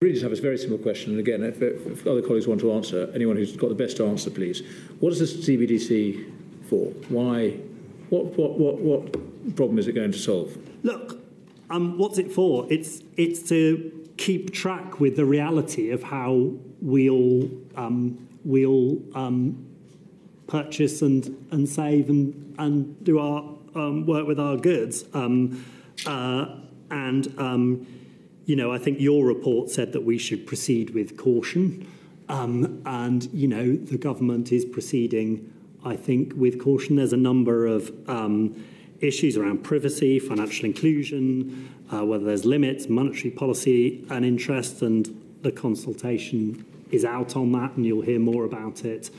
I really just have a very simple question, and again, if other colleagues want to answer, anyone who's got the best answer, please. What is the CBDC for? Why? What problem is it going to solve? Look, what's it for? It's to keep track with the reality of how we'll purchase and save and do our work with our goods. I think your report said that we should proceed with caution. The government is proceeding, I think, with caution. There's a number of issues around privacy, financial inclusion, whether there's limits, monetary policy and interest, and the consultation is out on that, and you'll hear more about it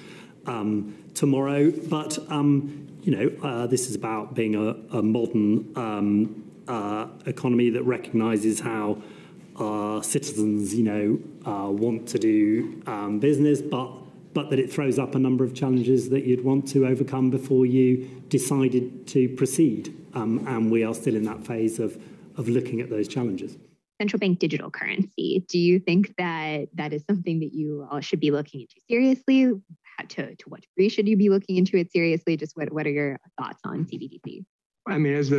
tomorrow. But, this is about being a modern economy that recognises how citizens, want to do business, but that it throws up a number of challenges that you'd want to overcome before you decided to proceed. And we are still in that phase of looking at those challenges. Central bank digital currency. Do you think that is something that you all should be looking into seriously? To what degree should you be looking into it seriously? Just what are your thoughts on CBDC? I mean, as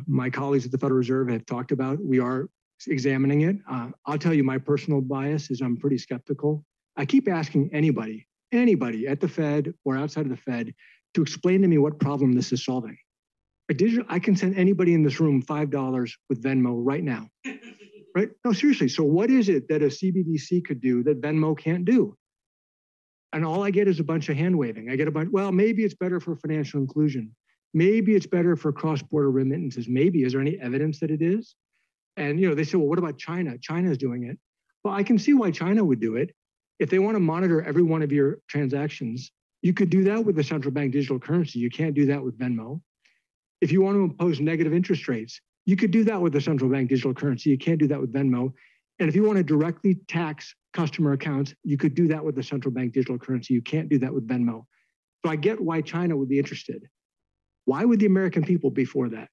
my colleagues at the Federal Reserve have talked about, we are examining it. I'll tell you, my personal bias is I'm pretty skeptical. I keep asking anybody at the Fed or outside of the Fed to explain to me what problem this is solving. I can send anybody in this room $5 with Venmo right now. Right? No, seriously. So what is it that a CBDC could do that Venmo can't do? And all I get is a bunch of hand waving. I get well, maybe it's better for financial inclusion. Maybe it's better for cross-border remittances. Maybe. Is there any evidence that it is? And, they say, well, what about China? China is doing it. Well, I can see why China would do it. If they want to monitor every one of your transactions, you could do that with the central bank digital currency. You can't do that with Venmo. If you want to impose negative interest rates, you could do that with the central bank digital currency. You can't do that with Venmo. And if you want to directly tax customer accounts, you could do that with the central bank digital currency. You can't do that with Venmo. So I get why China would be interested. Why would the American people be for that?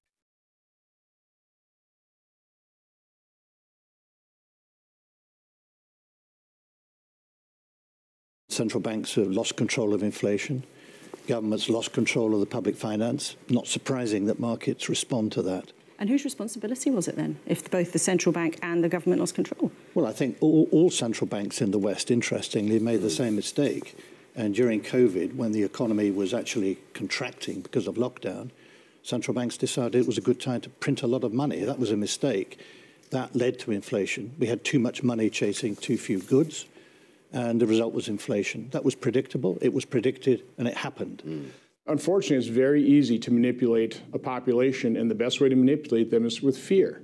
Central banks have lost control of inflation. Governments lost control of the public finance. Not surprising that markets respond to that. And whose responsibility was it then, if both the central bank and the government lost control? Well, I think all central banks in the West, interestingly, made the same mistake. And during COVID, when the economy was actually contracting because of lockdown, central banks decided it was a good time to print a lot of money. That was a mistake. That led to inflation. We had too much money chasing too few goods, and the result was inflation. That was predictable, it was predicted, and it happened. Unfortunately, it's very easy to manipulate a population, and the best way to manipulate them is with fear.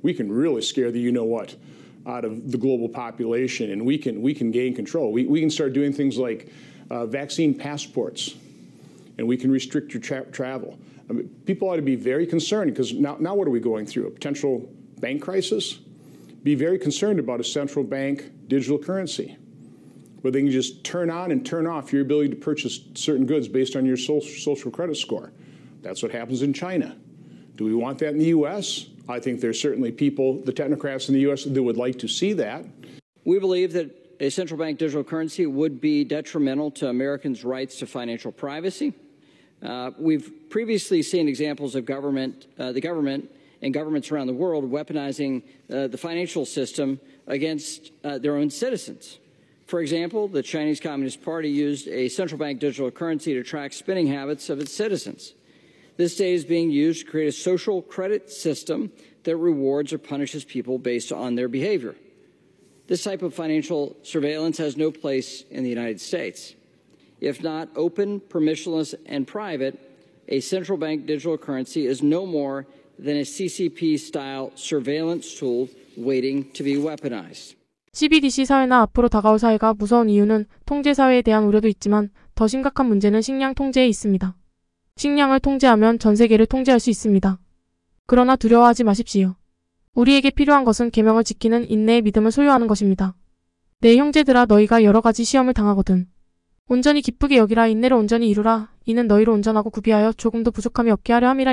We can really scare the you-know-what out of the global population, and we can gain control. We can start doing things like vaccine passports, and we can restrict your travel. I mean, people ought to be very concerned, because now what are we going through? A potential bank crisis? Be very concerned about a central bank digital currency, where they can just turn on and turn off your ability to purchase certain goods based on your social credit score. That's what happens in China. Do we want that in the U.S.? I think there's certainly people, the technocrats in the U.S., that would like to see that. We believe that a central bank digital currency would be detrimental to Americans' rights to financial privacy. We've previously seen examples of the government and governments around the world weaponizing the financial system against their own citizens. For example, the Chinese Communist Party used a central bank digital currency to track spending habits of its citizens. This data is being used to create a social credit system that rewards or punishes people based on their behavior. This type of financial surveillance has no place in the United States. If not open, permissionless, and private, a central bank digital currency is no more than a CCP-style surveillance tool waiting to be weaponized. CBDC 사회나 앞으로 다가올 사회가 무서운 이유는 통제 사회에 대한 우려도 있지만 더 심각한 문제는 식량 통제에 있습니다. 식량을 통제하면 전 세계를 통제할 수 있습니다. 그러나 두려워하지 마십시오. 우리에게 필요한 것은 계명을 지키는 인내의 믿음을 소유하는 것입니다. 내 형제들아, 너희가 여러 가지 시험을 당하거든 온전히 기쁘게 여기라. 인내로 온전히 이루라. 이는 너희로 온전하고 구비하여 조금도 부족함이 없게 하려 함이라.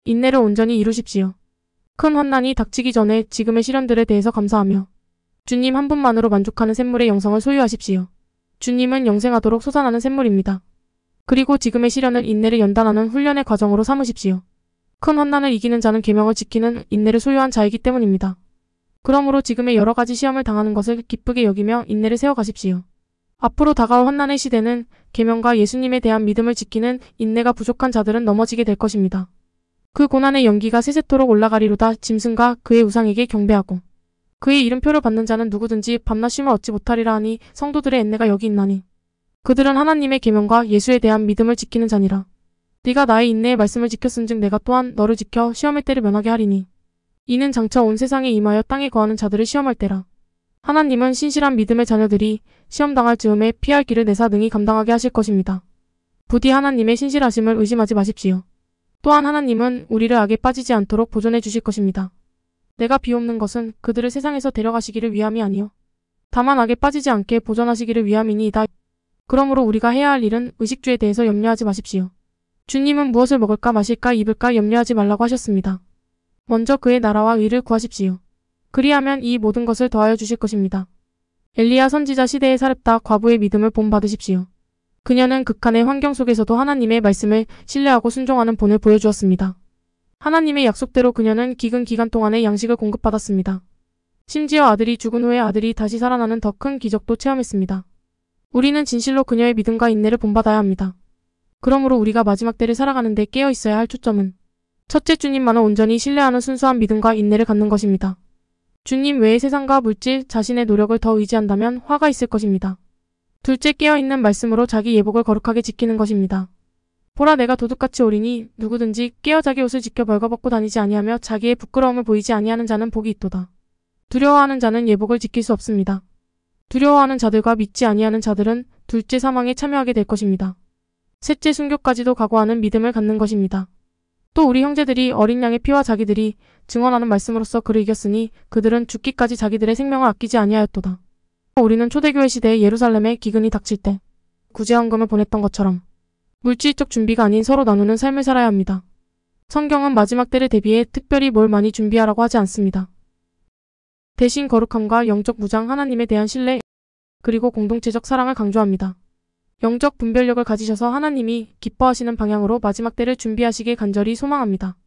인내를 온전히 이루십시오. 큰 환난이 닥치기 전에 지금의 시련들에 대해서 감사하며 주님 한 분만으로 만족하는 샘물의 영성을 소유하십시오. 주님은 영생하도록 솟아나는 샘물입니다. 그리고 지금의 시련을 인내를 연단하는 훈련의 과정으로 삼으십시오. 큰 환난을 이기는 자는 계명을 지키는 인내를 소유한 자이기 때문입니다. 그러므로 지금의 여러 가지 시험을 당하는 것을 기쁘게 여기며 인내를 세워가십시오. 앞으로 다가올 환난의 시대는 계명과 예수님에 대한 믿음을 지키는 인내가 부족한 자들은 넘어지게 될 것입니다. 그 고난의 연기가 세세토록 올라가리로다. 짐승과 그의 우상에게 경배하고 그의 이름표를 받는 자는 누구든지 밤낮 쉼을 얻지 못하리라 하니 성도들의 인내가 여기 있나니 그들은 하나님의 계명과 예수에 대한 믿음을 지키는 자니라. 네가 나의 인내의 말씀을 지켰은즉 내가 또한 너를 지켜 시험의 때를 면하게 하리니 이는 장차 온 세상에 임하여 땅에 거하는 자들을 시험할 때라. 하나님은 신실한 믿음의 자녀들이 시험당할 즈음에 피할 길을 내사 능히 감당하게 하실 것입니다. 부디 하나님의 신실하심을 의심하지 마십시오. 또한 하나님은 우리를 악에 빠지지 않도록 보존해 주실 것입니다. 내가 비옵는 것은 그들을 세상에서 데려가시기를 위함이 아니요 다만 악에 빠지지 않게 보존하시기를 위함이니이다. 그러므로 우리가 해야 할 일은 의식주에 대해서 염려하지 마십시오. 주님은 무엇을 먹을까 마실까 입을까 염려하지 말라고 하셨습니다. 먼저 그의 나라와 의를 구하십시오. 그리하면 이 모든 것을 더하여 주실 것입니다. 엘리야 선지자 시대에 사렙다 과부의 믿음을 본받으십시오. 그녀는 극한의 환경 속에서도 하나님의 말씀을 신뢰하고 순종하는 본을 보여주었습니다. 하나님의 약속대로 그녀는 기근 기간 동안의 양식을 공급받았습니다. 심지어 아들이 죽은 후에 아들이 다시 살아나는 더 큰 기적도 체험했습니다. 우리는 진실로 그녀의 믿음과 인내를 본받아야 합니다. 그러므로 우리가 마지막 때를 살아가는 데 깨어 있어야 할 초점은 첫째, 주님만을 온전히 신뢰하는 순수한 믿음과 인내를 갖는 것입니다. 주님 외의 세상과 물질, 자신의 노력을 더 의지한다면 화가 있을 것입니다. 둘째, 깨어있는 말씀으로 자기 예복을 거룩하게 지키는 것입니다. 보라, 내가 도둑같이 오리니 누구든지 깨어 자기 옷을 지켜 벌거벗고 다니지 아니하며 자기의 부끄러움을 보이지 아니하는 자는 복이 있도다. 두려워하는 자는 예복을 지킬 수 없습니다. 두려워하는 자들과 믿지 아니하는 자들은 둘째 사망에 참여하게 될 것입니다. 셋째, 순교까지도 각오하는 믿음을 갖는 것입니다. 또 우리 형제들이 어린 양의 피와 자기들이 증언하는 말씀으로써 그를 이겼으니 그들은 죽기까지 자기들의 생명을 아끼지 아니하였도다. 우리는 초대교회 시대에 예루살렘에 기근이 닥칠 때 구제헌금을 보냈던 것처럼 물질적 준비가 아닌 서로 나누는 삶을 살아야 합니다. 성경은 마지막 때를 대비해 특별히 뭘 많이 준비하라고 하지 않습니다. 대신 거룩함과 영적 무장, 하나님에 대한 신뢰, 그리고 공동체적 사랑을 강조합니다. 영적 분별력을 가지셔서 하나님이 기뻐하시는 방향으로 마지막 때를 준비하시길 간절히 소망합니다.